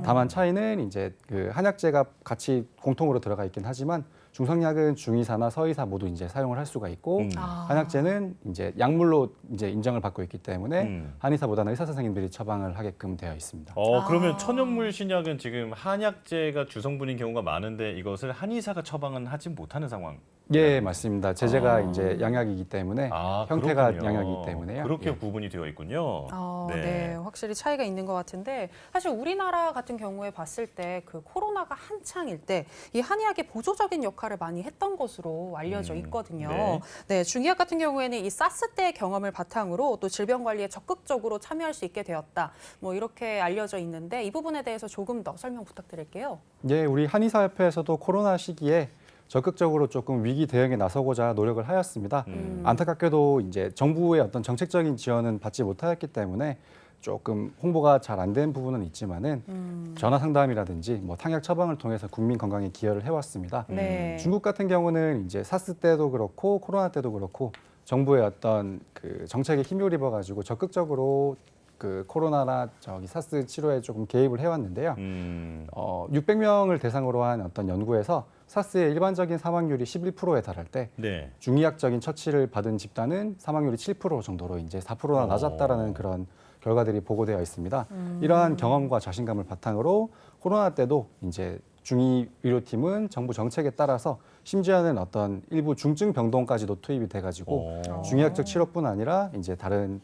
다만 차이는 이제 그 한약재가 같이 공통으로 들어가 있긴 하지만 중성약은 중의사나 서의사 모두 이제 사용을 할 수가 있고 아. 한약재는 이제 약물로 이제 인정을 받고 있기 때문에 한의사보다는 의사 선생님들이 처방을 하게끔 되어 있습니다. 그러면 천연물 신약은 지금 한약재가 주성분인 경우가 많은데 이것을 한의사가 처방은 하지 못하는 상황. 예, 맞습니다. 제재가 이제 양약이기 때문에 형태가 그렇군요. 양약이기 때문에요. 그렇게 예. 구분이 되어 있군요. 네, 확실히 차이가 있는 것 같은데 사실 우리나라 같은 경우에 봤을 때 그 코로나가 한창일 때 이 한의학이 보조적인 역할을 많이 했던 것으로 알려져 있거든요. 네. 네, 중의학 같은 경우에는 이 사스 때의 경험을 바탕으로 또 질병 관리에 적극적으로 참여할 수 있게 되었다. 뭐 이렇게 알려져 있는데 이 부분에 대해서 조금 더 설명 부탁드릴게요. 예, 우리 한의사협회에서도 코로나 시기에 적극적으로 조금 위기 대응에 나서고자 노력을 하였습니다. 안타깝게도 이제 정부의 어떤 정책적인 지원은 받지 못하였기 때문에 조금 홍보가 잘 안 된 부분은 있지만은 전화 상담이라든지 뭐 탕약 처방을 통해서 국민 건강에 기여를 해왔습니다. 네. 중국 같은 경우는 이제 사스 때도 그렇고 코로나 때도 그렇고 정부의 어떤 그 정책에 힘을 입어가지고 적극적으로 그 코로나나 저기 사스 치료에 조금 개입을 해왔는데요. 600명을 대상으로 한 어떤 연구에서 사스의 일반적인 사망률이 11%에 달할 때 네. 중의학적인 처치를 받은 집단은 사망률이 7% 정도로 이제 4%나 낮았다라는 그런 결과들이 보고되어 있습니다. 이러한 경험과 자신감을 바탕으로 코로나 때도 이제 중의 의료팀은 정부 정책에 따라서 심지어는 어떤 일부 중증 병동까지도 투입이 돼가지고 중의학적 치료뿐 아니라 이제 다른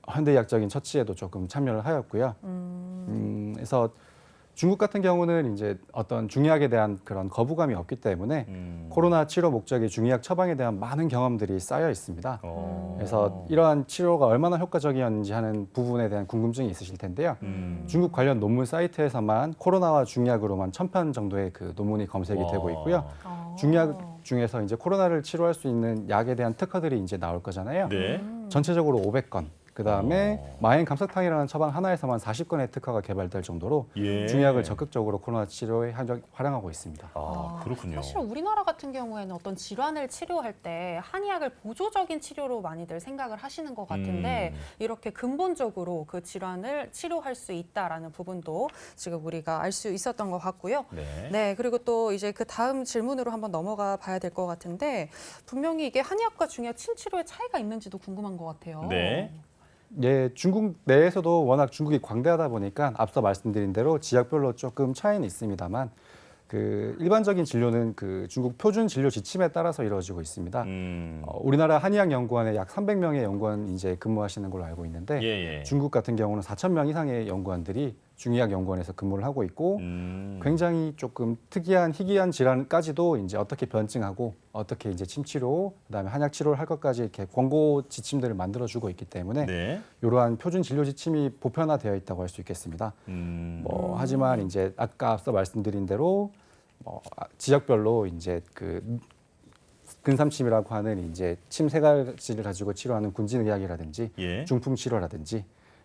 현대의학적인 처치에도 조금 참여를 하였고요. 그래서 중국 같은 경우는 이제 어떤 중의학에 대한 그런 거부감이 없기 때문에 코로나 치료 목적의 중의학 처방에 대한 많은 경험들이 쌓여 있습니다. 그래서 이러한 치료가 얼마나 효과적이었는지 하는 부분에 대한 궁금증이 있으실 텐데요. 중국 관련 논문 사이트에서만 코로나와 중의학으로만 1,000편 정도의 그 논문이 검색이 되고 있고요. 중의학 중에서 이제 코로나를 치료할 수 있는 약에 대한 특허들이 이제 나올 거잖아요. 네. 전체적으로 500건. 그다음에 마행 감석탕이라는 처방 하나에서만 40건의 특허가 개발될 정도로 예. 중의학을 적극적으로 코로나 치료에 활용하고 있습니다. 그렇군요. 사실 우리나라 같은 경우에는 어떤 질환을 치료할 때 한의학을 보조적인 치료로 많이들 생각을 하시는 것 같은데 이렇게 근본적으로 그 질환을 치료할 수 있다라는 부분도 지금 우리가 알 수 있었던 것 같고요. 네. 네, 그리고 또 이제 그 다음 질문으로 한번 넘어가 봐야 될 것 같은데 분명히 이게 한의학과 중의학 침치료의 차이가 있는지도 궁금한 것 같아요. 네. 예, 중국 내에서도 워낙 중국이 광대하다 보니까 앞서 말씀드린 대로 지역별로 조금 차이는 있습니다만 그 일반적인 진료는 그 중국 표준 진료 지침에 따라서 이루어지고 있습니다. 우리나라 한의학연구원에 약 300명의 연구원 이제 근무하시는 걸로 알고 있는데 예, 예. 중국 같은 경우는 4,000명 이상의 연구원들이 중의학 연구원에서 근무를 하고 있고 굉장히 조금 특이한 희귀한 질환까지도 이제 어떻게 변증하고 어떻게 이제 침치료 그다음에 한약 치료를 할 것까지 이렇게 권고 지침들을 만들어주고 있기 때문에 네. 이러한 표준 진료 지침이 보편화되어 있다고 할 수 있겠습니다. 하지만 이제 아까 앞서 말씀드린 대로 지역별로 이제 그 근삼침이라고 하는 이제 침 세 가지를 가지고 치료하는 군진의학이라든지 예. 중풍 치료라든지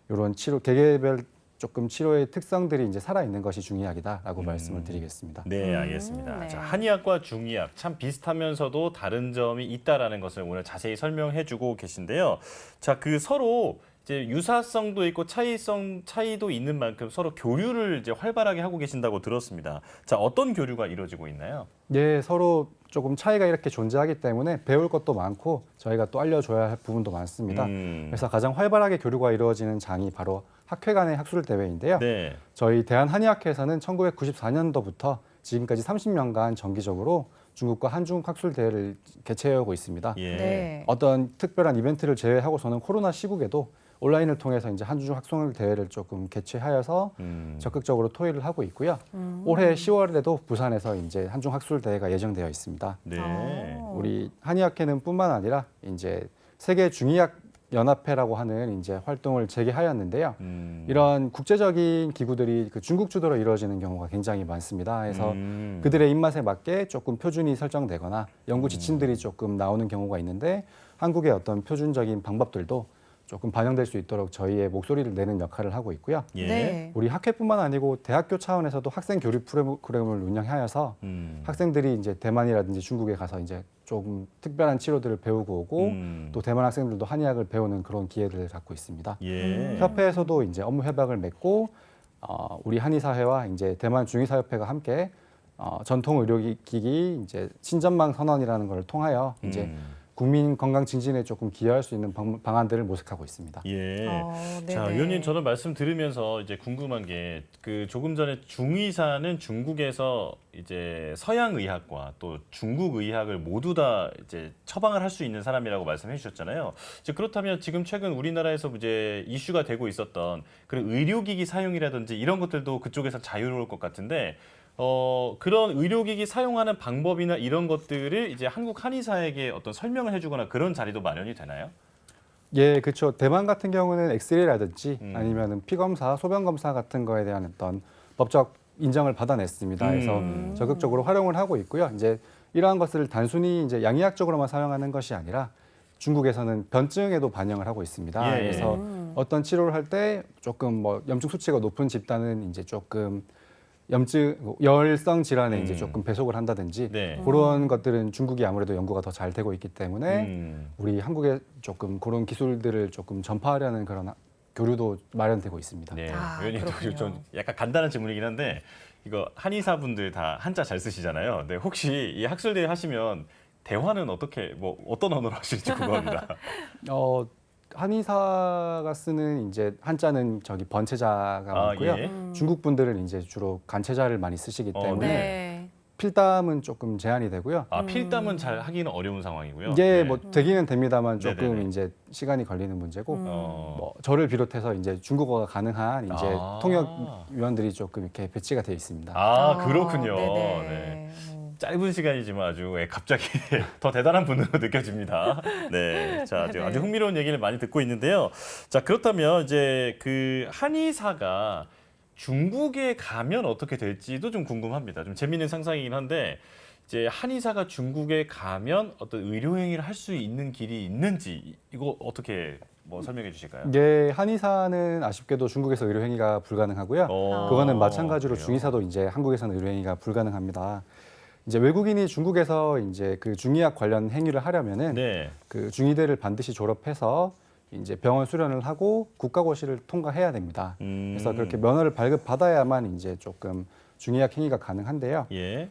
이런 치료 개개별 조금 치료의 특성들이 이제 살아 있는 것이 중의학이다라고 말씀을 드리겠습니다. 네, 알겠습니다. 네. 자, 한의학과 중의학 참 비슷하면서도 다른 점이 있다라는 것을 오늘 자세히 설명해주고 계신데요. 자, 그 서로 이제 유사성도 있고 차이도 있는 만큼 서로 교류를 이제 활발하게 하고 계신다고 들었습니다. 자, 어떤 교류가 이루어지고 있나요? 예, 서로 조금 차이가 이렇게 존재하기 때문에 배울 것도 많고 저희가 또 알려줘야 할 부분도 많습니다. 그래서 가장 활발하게 교류가 이루어지는 장이 바로 학회 간의 학술 대회인데요. 네. 저희 대한한의학회에서는 1994년도부터 지금까지 30년간 정기적으로 중국과 한중국 학술 대회를 개최하고 있습니다. 예. 네. 어떤 특별한 이벤트를 제외하고서는 코로나 시국에도 온라인을 통해서 이제 한중 학술 대회를 조금 개최하여서 적극적으로 토의를 하고 있고요. 올해 10월에도 부산에서 이제 한중 학술 대회가 예정되어 있습니다. 네. 우리 한의학회는 뿐만 아니라 이제 세계 중의학 연합회라고 하는 이제 활동을 재개하였는데요. 이런 국제적인 기구들이 그 중국 주도로 이루어지는 경우가 굉장히 많습니다. 그래서 그들의 입맛에 맞게 조금 표준이 설정되거나 연구 지침들이 조금 나오는 경우가 있는데 한국의 어떤 표준적인 방법들도 조금 반영될 수 있도록 저희의 목소리를 내는 역할을 하고 있고요. 예. 네. 우리 학회뿐만 아니고 대학교 차원에서도 학생 교류 프로그램을 운영하여서 학생들이 이제 대만이라든지 중국에 가서 이제 조금 특별한 치료들을 배우고 오고 또 대만 학생들도 한의학을 배우는 그런 기회를 갖고 있습니다. 예. 협회에서도 이제 업무 협약을 맺고 우리 한의사회와 이제 대만 중의사협회가 함께 전통 의료기기 이제 신전망 선언이라는 걸 통하여 이제 국민 건강 증진에 조금 기여할 수 있는 방안들을 모색하고 있습니다. 예. 자, 네네. 위원님 저는 말씀 들으면서 이제 궁금한 게 그 조금 전에 중의사는 중국에서 이제 서양 의학과 또 중국 의학을 모두 다 이제 처방을 할 수 있는 사람이라고 말씀해 주셨잖아요. 이제 그렇다면 지금 최근 우리나라에서 이제 이슈가 되고 있었던 그런 의료기기 사용이라든지 이런 것들도 그쪽에서 자유로울 것 같은데 그런 의료기기 사용하는 방법이나 이런 것들을 이제 한국 한의사에게 어떤 설명을 해주거나 그런 자리도 마련이 되나요? 예, 그렇죠. 대만 같은 경우는 엑스레이라든지 아니면은 피검사, 소변검사 같은 거에 대한 어떤 법적 인정을 받아냈습니다. 그래서 적극적으로 활용을 하고 있고요. 이제 이러한 것을 단순히 이제 양의학적으로만 사용하는 것이 아니라 중국에서는 변증에도 반영을 하고 있습니다. 예. 그래서 어떤 치료를 할 때 조금 뭐 염증 수치가 높은 집단은 이제 조금 열성 질환에 이제 조금 배속을 한다든지 네. 그런 것들은 중국이 아무래도 연구가 더 잘 되고 있기 때문에 우리 한국에 조금 그런 기술들을 조금 전파하려는 그런 교류도 마련되고 있습니다. 네. 아, 위원님 그렇군요. 좀 약간 간단한 질문이긴 한데 이거 한의사분들 다 한자 잘 쓰시잖아요. 네, 혹시 이 학술대회 하시면 대화는 어떻게 뭐 어떤 언어로 하실지 궁금합니다. 한의사가 쓰는 이제 한자는 저기 번체자가 많고요. 예. 중국 분들은 이제 주로 간체자를 많이 쓰시기 때문에 네. 필담은 조금 제한이 되고요. 필담은 잘 하기는 어려운 상황이고요. 이게 네. 뭐 되기는 됩니다만 조금 네네네. 이제 시간이 걸리는 문제고 어. 저를 비롯해서 이제 중국어가 가능한 이제 아. 통역 위원들이 조금 이렇게 배치가 되어 있습니다. 그렇군요. 네네. 네. 짧은 시간이지만 아주 갑자기 더 대단한 분으로 느껴집니다. 네, 자 아주 흥미로운 얘기를 많이 듣고 있는데요. 자 그렇다면 이제 그 한의사가 중국에 가면 어떻게 될지도 좀 궁금합니다. 좀 재미있는 상상이긴 한데 이제 한의사가 중국에 가면 어떤 의료 행위를 할 수 있는 길이 있는지 이거 어떻게 뭐 설명해 주실까요? 예, 한의사는 아쉽게도 중국에서 의료 행위가 불가능하고요. 그거는 마찬가지로 그래요? 중의사도 이제 한국에서는 의료 행위가 불가능합니다. 이제 외국인이 중국에서 이제 그 중의학 관련 행위를 하려면은 네. 그 중의대를 반드시 졸업해서 이제 병원 수련을 하고 국가고시를 통과해야 됩니다. 그래서 그렇게 면허를 발급받아야만 이제 조금 중의학 행위가 가능한데요. 예.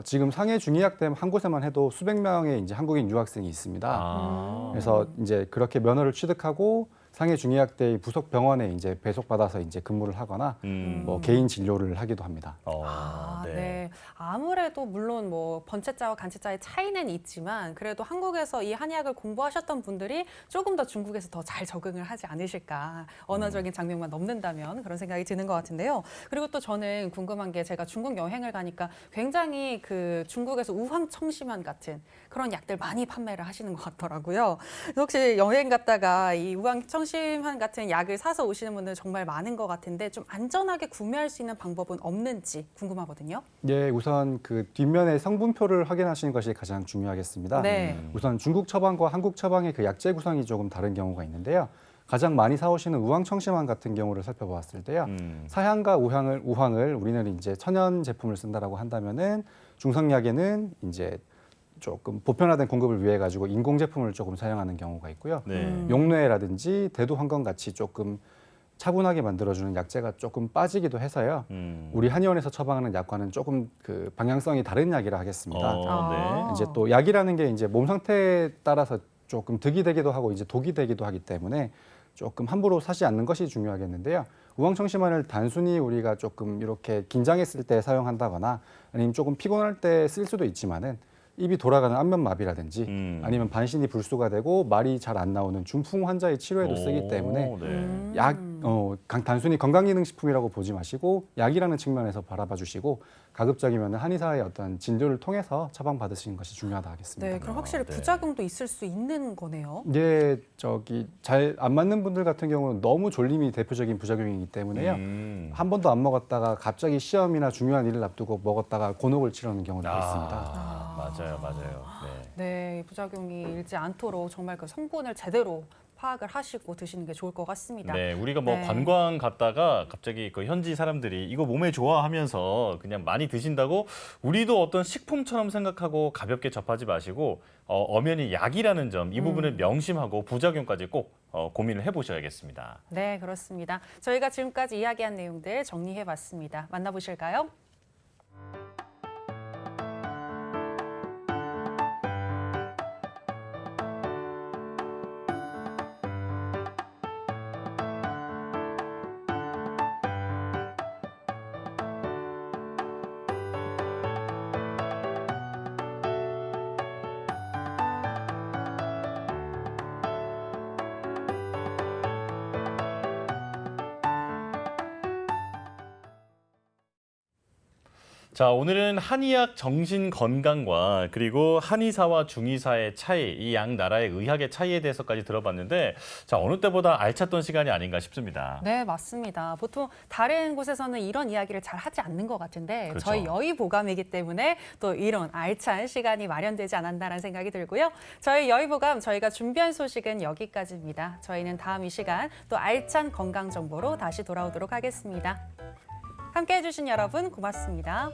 지금 상해 중의학대 한 곳에만 해도 수백 명의 이제 한국인 유학생이 있습니다. 그래서 이제 그렇게 면허를 취득하고 상해 중의학대의 부속 병원에 이제 배속받아서 이제 근무를 하거나 뭐 개인 진료를 하기도 합니다. 네. 네. 아무래도 물론 뭐 번체자와 간체자의 차이는 있지만 그래도 한국에서 이 한의학을 공부하셨던 분들이 조금 더 중국에서 더 잘 적응을 하지 않으실까. 언어적인 장벽만 넘는다면 그런 생각이 드는 것 같은데요. 그리고 또 저는 궁금한 게 제가 중국 여행을 가니까 굉장히 그 중국에서 우황청심환 같은 그런 약들 많이 판매를 하시는 것 같더라고요. 혹시 여행 갔다가 이 우황청심환 같은 약을 사서 오시는 분들 정말 많은 것 같은데 좀 안전하게 구매할 수 있는 방법은 없는지 궁금하거든요. 예, 우선 그 뒷면의 성분표를 확인하시는 것이 가장 중요하겠습니다. 네. 우선 중국 처방과 한국 처방의 그 약재 구성이 조금 다른 경우가 있는데요. 가장 많이 사오시는 우황청심환 같은 경우를 살펴보았을 때요. 사향과 우황을 우리는 이제 천연 제품을 쓴다라고 한다면은 중성약에는 이제 조금 보편화된 공급을 위해 가지고 인공 제품을 조금 사용하는 경우가 있고요. 네. 용뇌라든지 대두황건 같이 조금 차분하게 만들어주는 약재가 조금 빠지기도 해서요. 우리 한의원에서 처방하는 약과는 조금 그 방향성이 다른 약이라 하겠습니다. 네. 이제 또 약이라는 게 이제 몸 상태에 따라서 조금 득이 되기도 하고 이제 독이 되기도 하기 때문에 조금 함부로 사지 않는 것이 중요하겠는데요. 우황청심환을 단순히 우리가 조금 이렇게 긴장했을 때 사용한다거나 아니면 조금 피곤할 때 쓸 수도 있지만은 입이 돌아가는 안면마비라든지 아니면 반신이 불수가 되고 말이 잘 안 나오는 중풍 환자의 치료에도 쓰기 때문에 네. 단순히 건강기능식품이라고 보지 마시고 약이라는 측면에서 바라봐 주시고 가급적이면 한의사의 어떤 진료를 통해서 처방받으시는 것이 중요하다 하겠습니다. 네, 그럼 확실히 네. 부작용도 있을 수 있는 거네요. 이게 잘 안 맞는 분들 같은 경우는 너무 졸림이 대표적인 부작용이기 때문에요. 한 번도 안 먹었다가 갑자기 시험이나 중요한 일을 앞두고 먹었다가 곤혹을 치르는 경우도 있습니다. 맞아요. 네. 네, 이 부작용이 일지 않도록 정말 그 성분을 제대로 파악을 하시고 드시는 게 좋을 것 같습니다. 네, 우리가 뭐 네. 관광 갔다가 갑자기 그 현지 사람들이 이거 몸에 좋아 하면서 그냥 많이 드신다고 우리도 어떤 식품처럼 생각하고 가볍게 접하지 마시고 엄연히 약이라는 점 이 부분을 명심하고 부작용까지 꼭 고민을 해보셔야겠습니다. 네, 그렇습니다. 저희가 지금까지 이야기한 내용들 정리해봤습니다. 만나보실까요? 자, 오늘은 한의학 정신 건강과 그리고 한의사와 중의사의 차이, 이 양 나라의 의학의 차이에 대해서까지 들어봤는데 자, 어느 때보다 알찼던 시간이 아닌가 싶습니다. 네, 맞습니다. 보통 다른 곳에서는 이런 이야기를 잘 하지 않는 것 같은데 그렇죠. 저희 여의보감이기 때문에 또 이런 알찬 시간이 마련되지 않았나라는 생각이 들고요. 저희 여의보감 저희가 준비한 소식은 여기까지입니다. 저희는 다음 이 시간 또 알찬 건강 정보로 다시 돌아오도록 하겠습니다. 함께해 주신 여러분 고맙습니다.